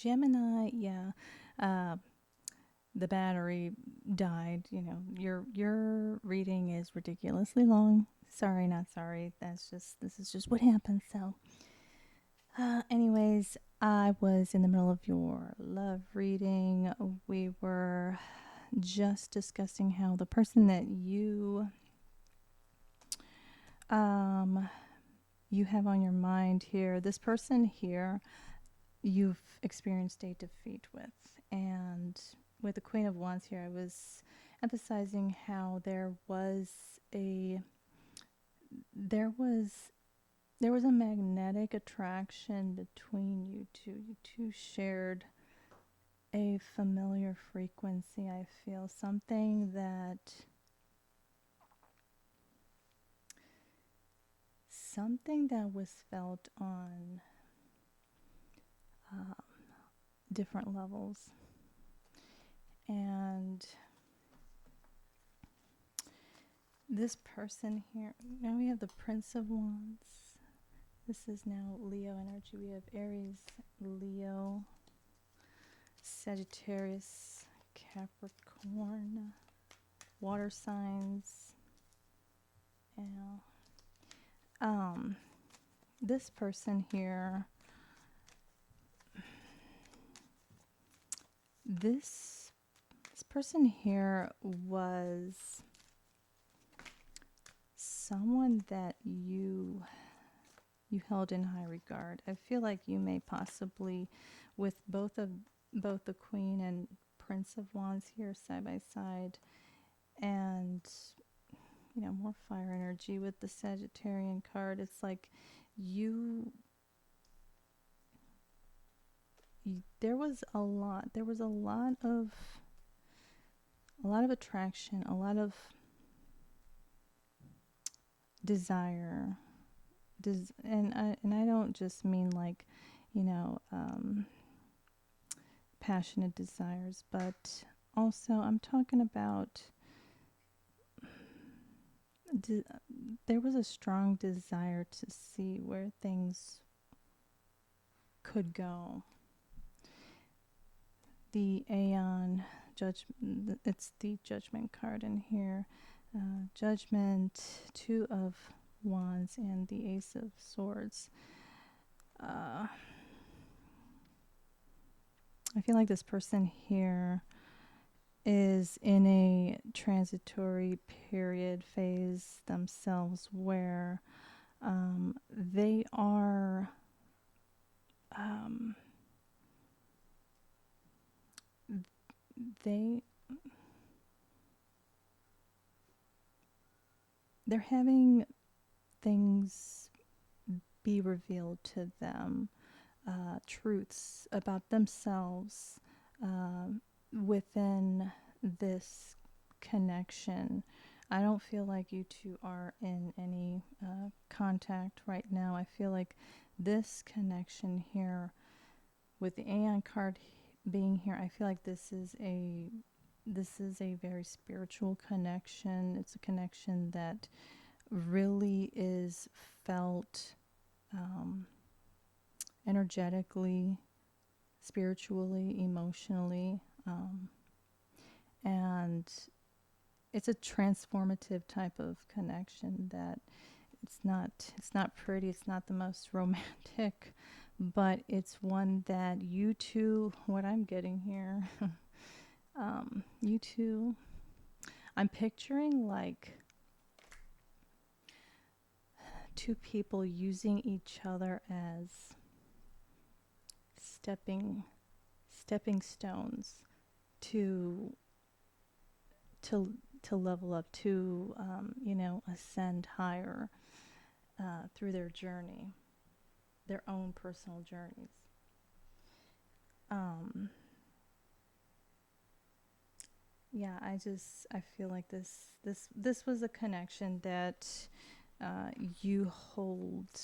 Gemini, yeah. Uh, the battery died. Your reading is ridiculously long. Sorry, not sorry. This is just what happens. So, anyways, I was in the middle of your love reading. We were just discussing how the person that um you have on your mind here, this person here, you've experienced a defeat with. And with the Queen of Wands here, I was emphasizing how there was there was a magnetic attraction between you two. You two shared a familiar frequency, I feel. Something that was felt on um, different levels. And this person here, now we have the Prince of Wands. This is now Leo energy. We have Aries, Leo, Sagittarius, Capricorn, water signs. And this person here, this person here was someone that you held in high regard. I feel like you may possibly, with both the Queen and Prince of Wands here side by side, and more fire energy with the Sagittarian card. It's like you there was a lot of attraction, a lot of desire. And I don't just mean like, passionate desires, but also I'm talking about there was a strong desire to see where things could go. The Aeon judgment, it's the Judgment card in here. Judgment, Two of Wands, and the Ace of Swords. I feel like this person here is in a transitory period phase themselves where they are they they're having things be revealed to them, truths about themselves within this connection. I don't feel like you two are in any contact right now. I feel like this connection here, with the Aeon card being here, I feel like this is a very spiritual connection. It's a connection that really is felt energetically, spiritually, emotionally, and it's a transformative type of connection that it's not pretty, it's not the most romantic, but it's one that you two, what I'm getting here, you two, I'm picturing like two people using each other as stepping stones to level up, to ascend higher through their journey, their own personal journeys. Yeah, I feel like this was a connection that you hold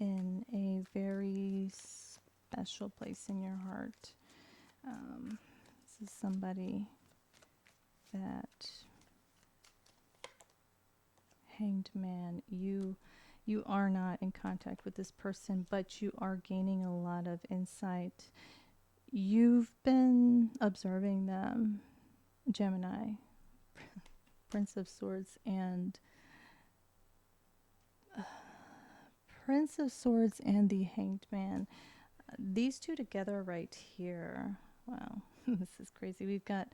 in a very special place in your heart. This is somebody that, Hanged Man, you are not in contact with this person, but you are gaining a lot of insight You've been observing them, Gemini, Prince of Swords and Prince of Swords and the Hanged Man. These two together right here. Wow, this is crazy. We've got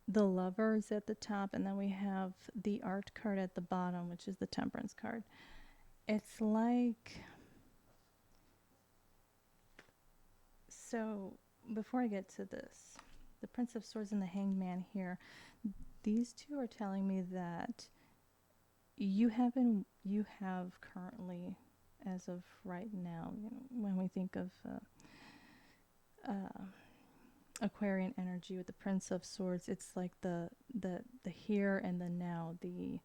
the Lovers at the top, and then we have the Art card at the bottom, which is the Temperance card. It's like, so before I get to this, the Prince of Swords and the Hanged Man here, these two are telling me that you have currently, as of right now, you know, when we think of Aquarian energy with the Prince of Swords, it's like the here and the now, the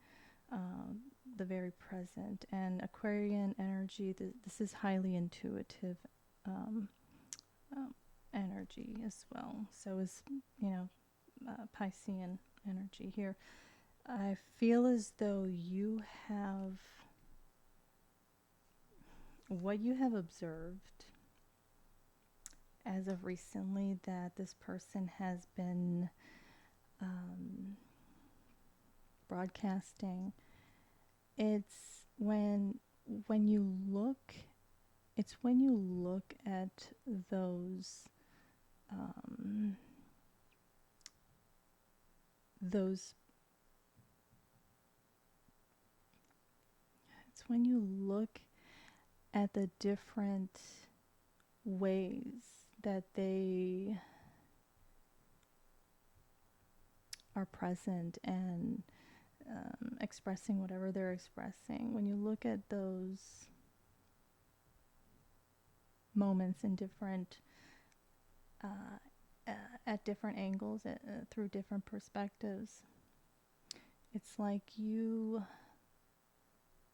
very present. And Aquarian energy, this is highly intuitive energy as well. So is, you know, Piscean energy here. I feel as though you have, what you have observed as of recently, that this person has been broadcasting. It's when you look, it's when you look at those it's when you look at the different ways that they are present and expressing whatever they're expressing. When you look at those moments in different at different angles, through different perspectives, it's like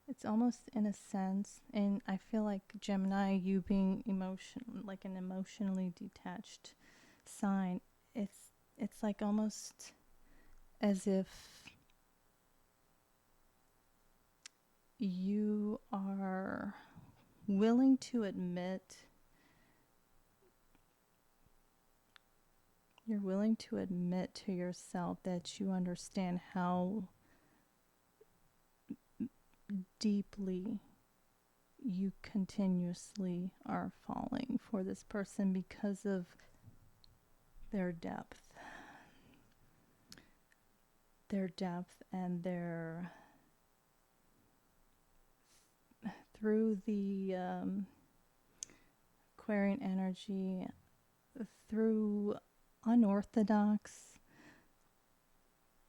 it's almost in a sense, and I feel like Gemini, you being like an emotionally detached sign, it's like almost as if you are willing to admit, to yourself that you understand how deeply you continuously are falling for this person because of their depth and their, through the Aquarian energy, through unorthodox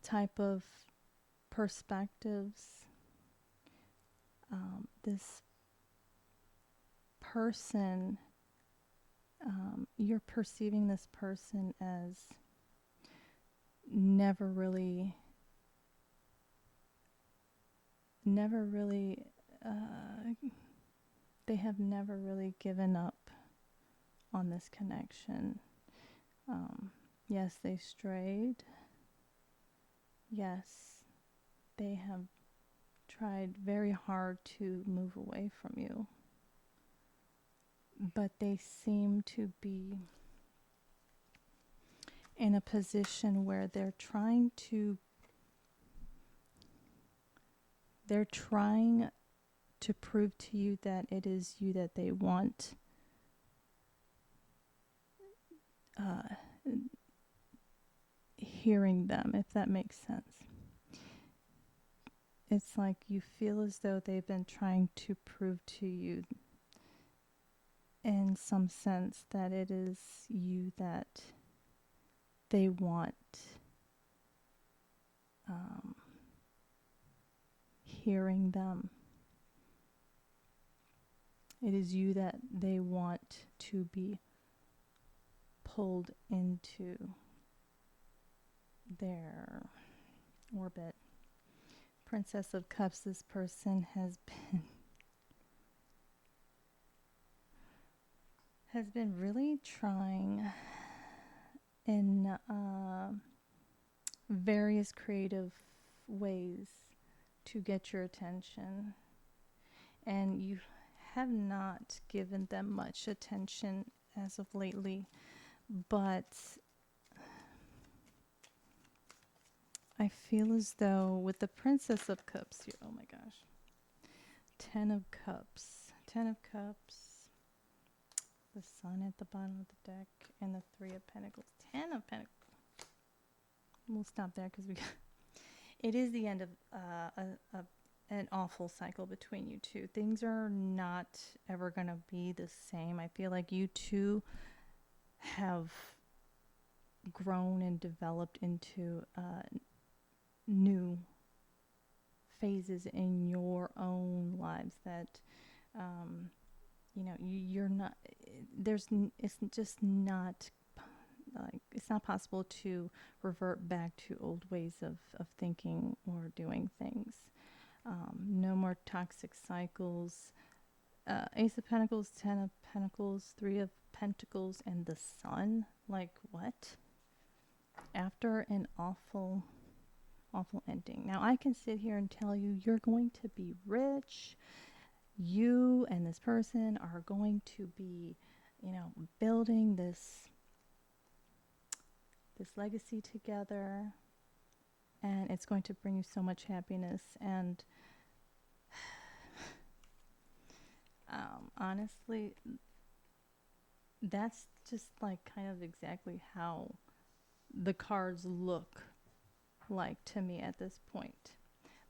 type of perspectives, this person, you're perceiving this person as never really they have never really given up on this connection. Yes, they strayed. Yes, they have tried very hard to move away from you, but they seem to be in a position where they're trying to prove to you that it is you that they want, hearing them, if that makes sense. It's like you feel as though they've been trying to prove to you in some sense that it is you that they want hearing them. It is you that they want to be pulled into their orbit. Princess of Cups, this person has been really trying in various creative ways to get your attention, and you have not given them much attention as of lately, but I feel as though with the Princess of Cups here, oh my gosh, Ten of Cups, Ten of Cups, the Sun at the bottom of the deck, and the Three of Pentacles, Ten of Pentacles. We'll stop there because it is the end of an awful cycle between you two. Things are not ever going to be the same. I feel like you two have grown and developed into new phases in your own lives that you're not it's just not like it's not possible to revert back to old ways of thinking or doing things. No more toxic cycles. Ace of Pentacles, Ten of Pentacles, Three of Pentacles, and the Sun. Like what? After an awful ending. Now I can sit here and tell you you're going to be rich. You and this person are going to be, building this legacy together, and it's going to bring you so much happiness. And honestly, that's just like kind of exactly how the cards look like to me at this point.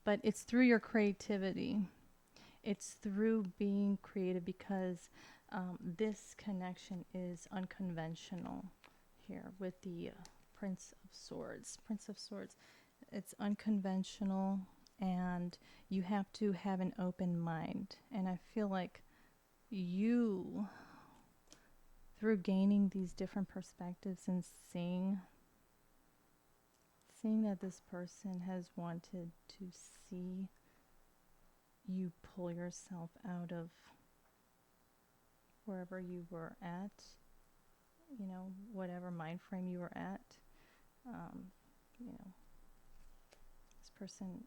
But it's through your creativity. It's through being creative, because this connection is unconventional here with the Prince of Swords. Prince of Swords. It's unconventional, and you have to have an open mind. And I feel like you, through gaining these different perspectives and seeing that this person has wanted to see you pull yourself out of wherever you were at, whatever mind frame you were at. This person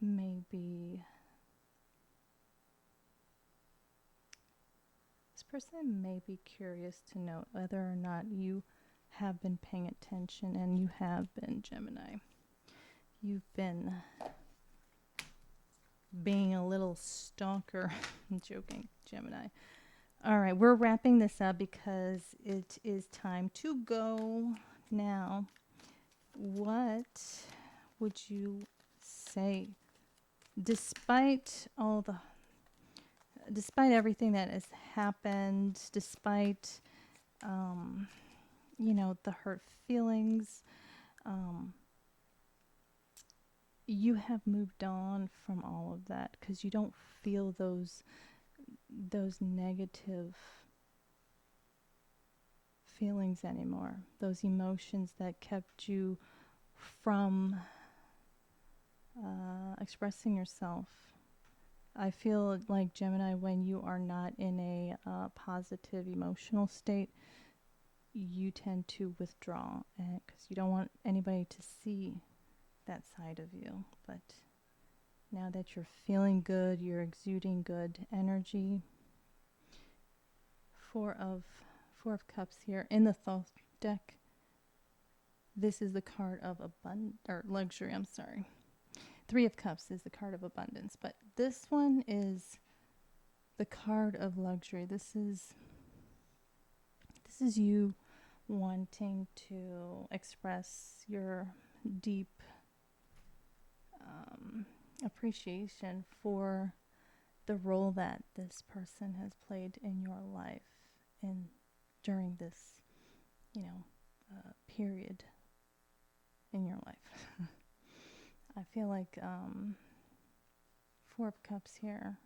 may be curious to know whether or not you have been paying attention, and you have been, Gemini. You've been being a little stalker. I'm joking, Gemini. All right, we're wrapping this up because it is time to go now. What would you say, despite everything that has happened, despite the hurt feelings, you have moved on from all of that because you don't feel those negative feelings anymore, those emotions that kept you from expressing yourself. I feel like, Gemini, when you are not in a positive emotional state, you tend to withdraw because you don't want anybody to see that side of you. But now that you're feeling good, you're exuding good energy. Four of Cups here in the Thoth deck. This is the card of luxury. I'm sorry. Three of Cups is the card of abundance, but this one is the card of luxury. This is you wanting to express your deep appreciation for the role that this person has played in your life and during this, period in your life. I feel like Four of Cups here.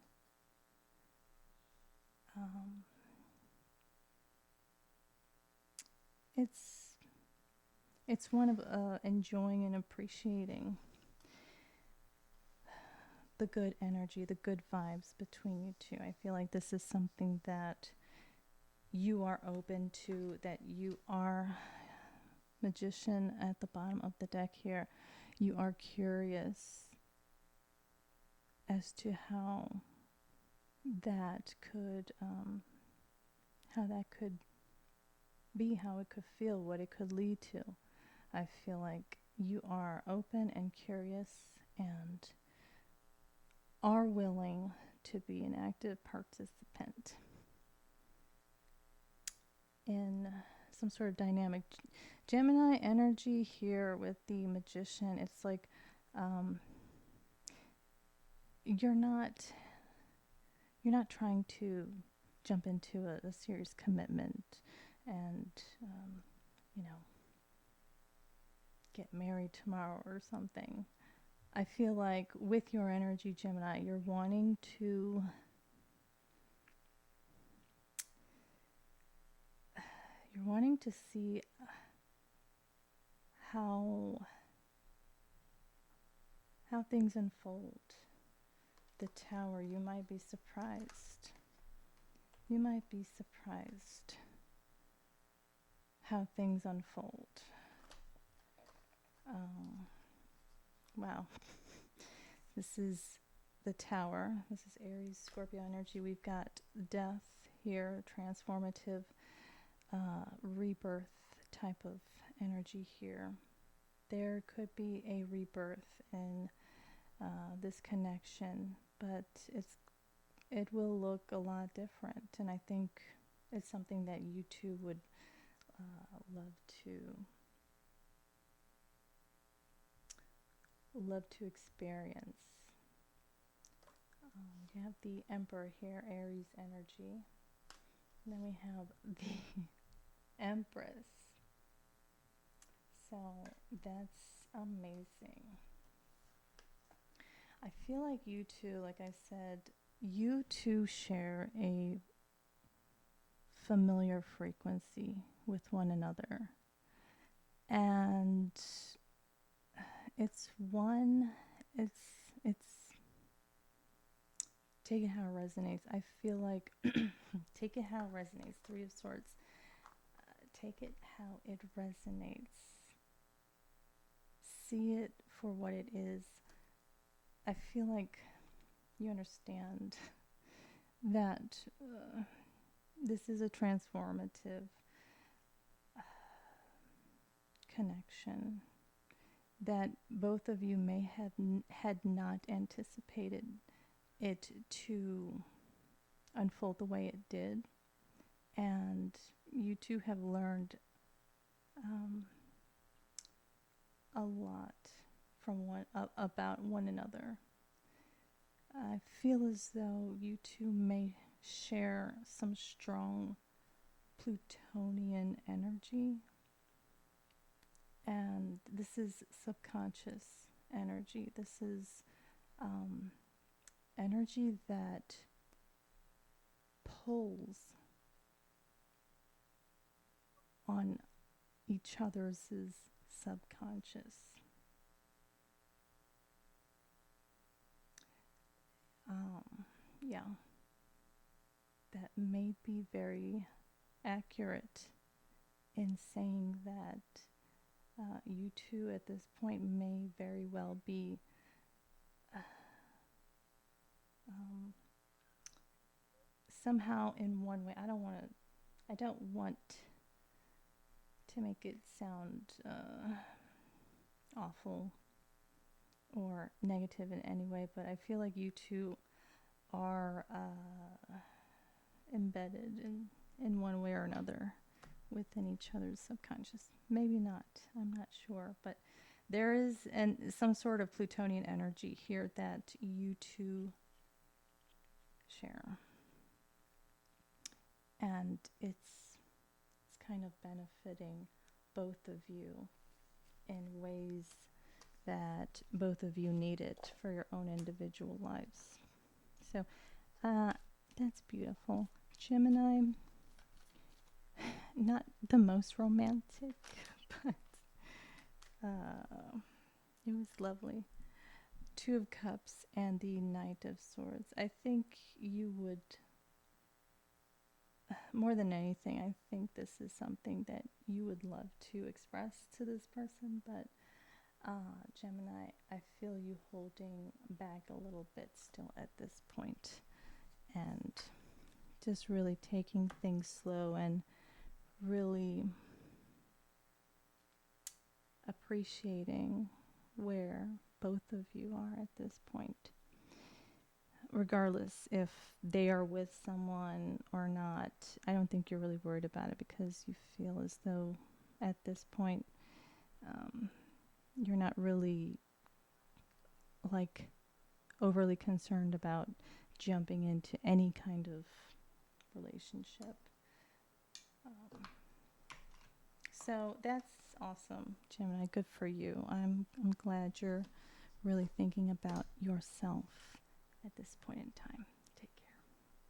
It's one of enjoying and appreciating the good energy, the good vibes between you two. I feel like this is something that you are open to, that you are Magician at the bottom of the deck here. You are curious as to how that could, how that could be, how it could feel, what it could lead to. I feel like you are open and curious and are willing to be an active participant in some sort of dynamic. Gemini energy here with the Magician, it's like you're not trying to jump into a serious commitment and you know, get married tomorrow or something. I feel like with your energy, Gemini, you're wanting to see how things unfold. The Tower, you might be surprised. You might be surprised how things unfold. Wow. This is the Tower. This is Aries, Scorpio energy. We've got death here, transformative, rebirth type of energy here. There could be a rebirth in this connection, but it will look a lot different, and I think it's something that you two would love to experience. You have the Emperor here, Aries energy. And then we have the Empress. So that's amazing. I feel like you two, like I said, you two share a familiar frequency with one another. And it's take it how it resonates. I feel like take it how it resonates. Three of Swords. Take it how it resonates. See it for what it is. I feel like you understand that this is a transformative connection that both of you may have had not anticipated it to unfold the way it did, and you two have learned a lot from about one another. I feel as though you two may share some strong Plutonian energy, and this is subconscious energy. This is energy that pulls on each other's subconscious. Yeah, that may be very accurate in saying that you two at this point may very well be somehow in one way. I don't want to make it sound awful or negative in any way, but I feel like you two are embedded in one way or another within each other's subconscious. Maybe not, I'm not sure, but there is some sort of Plutonian energy here that you two share, and it's kind of benefiting both of you in ways that both of you need it for your own individual lives. So that's beautiful. Gemini, not the most romantic, but it was lovely. Two of Cups and the Knight of Swords. I think you would, more than anything, I think this is something that you would love to express to this person, but Gemini, I feel you holding back a little bit still at this point. and just really taking things slow and really appreciating where both of you are at this point, regardless if they are with someone or not. I don't think you're really worried about it because you feel as though at this point you're not really like overly concerned about jumping into any kind of relationship. So that's awesome, Gemini. Good for you. I'm glad you're really thinking about yourself at this point in time.